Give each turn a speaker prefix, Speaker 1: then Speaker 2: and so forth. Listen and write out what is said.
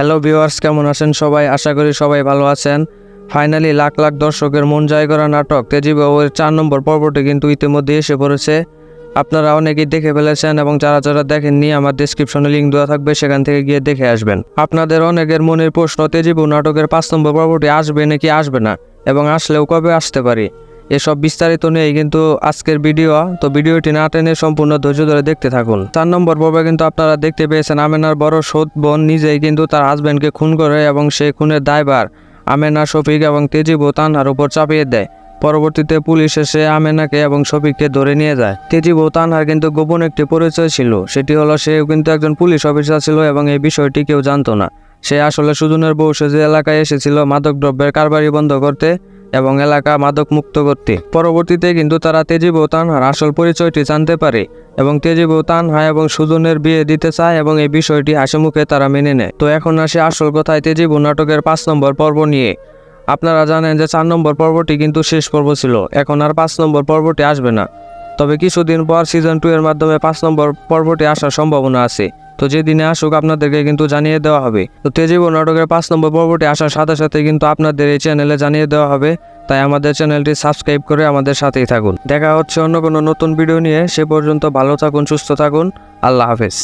Speaker 1: Hello viewers, কেমন আছেন সবাই? আশা করি সবাই ভালো আছেন। ফাইনালি লাখ লাখ দর্শকের মন জয় করা নাটক তেজি বাবুর 4 নম্বর পর্বটি কিন্তু ইতিমধ্যে এসে পড়েছে। আপনারা অনেকেই দেখে ফেলেছেন এবং যারা যারা দেখেননি আমার ডেসক্রিপশনে লিঙ্ক দেওয়া থাকবে, সেখান থেকে গিয়ে দেখে আসবেন। আপনাদের অনেকের মনের প্রশ্ন, তেজি বাবু নাটকের 5 নম্বর পর্বটি আসবে নাকি আসবে না, এবং আসলেও কবে আসতে পারে, এসব বিস্তারিত নিয়েই কিন্তু আজকের ভিডিও। তো ভিডিওটি না টেনে সম্পূর্ণ ধৈর্য ধরে দেখতে থাকুন। 4 নম্বর পর্বে কিন্তু আপনারা দেখতে পেয়েছেন আমেনার বড় সৎ বোন নিজেই কিন্তু তার হাজব্যান্ডকে খুন করে এবং সেই খুনের দায়ভার আমেনা, শফিক এবং তেজি বাবু তানহার উপর চাপিয়ে দেয়। পরবর্তীতে পুলিশ এসে আমেনাকে এবং শফিককে ধরে নিয়ে যায়। তেজি বাবু তানহার কিন্তু গোপন একটি পরিচয় ছিল, সেটি হলো সেও কিন্তু একজন পুলিশ অফিসার ছিল এবং এই বিষয়টি কেউ জানতো না। সে আসলে সুজনের বউ সেজে এলাকায় এসেছিল মাদক দ্রব্যের কারবারি বন্ধ করতে এবং এলাকা মাদক মুক্ত করতে। পরবর্তীতে কিন্তু তারা তেজি বাবু তানহার আসল পরিচয়টি জানতে পারে এবং তেজি বাবু তানহা এবং সুজনের বিয়ে দিতে চায় এবং এই বিষয়টি হাসি মুখে তারা মেনে নেয়। তো এখন আসে আসল কথায় তেজি বাবু নাটকের 5 নম্বর পর্ব নিয়ে। আপনারা জানেন যে 4 নম্বর পর্বটি কিন্তু শেষ পর্ব ছিল, এখন আর 5 নম্বর পর্বটি আসবে না। তবে কিছুদিন পর সিজন 2 এর মাধ্যমে 5 নম্বর পর্বটি আসার সম্ভাবনা আছে। তো যেদিনে আসুক আপনাদেরকে কিন্তু জানিয়ে দেওয়া হবে। তো তেজি বাবু নাটকের 5 নম্বর পর্বটি আসার সাথে সাথে কিন্তু আপনাদের এই চ্যানেলে জানিয়ে দেওয়া হবে। তাই আমাদের চ্যানেলটি সাবস্ক্রাইব করে আমাদের সাথেই থাকুন। দেখা হচ্ছে অন্য কোনো নতুন ভিডিও নিয়ে। সে পর্যন্ত ভালো থাকুন, সুস্থ থাকুন। আল্লাহ হাফেজ।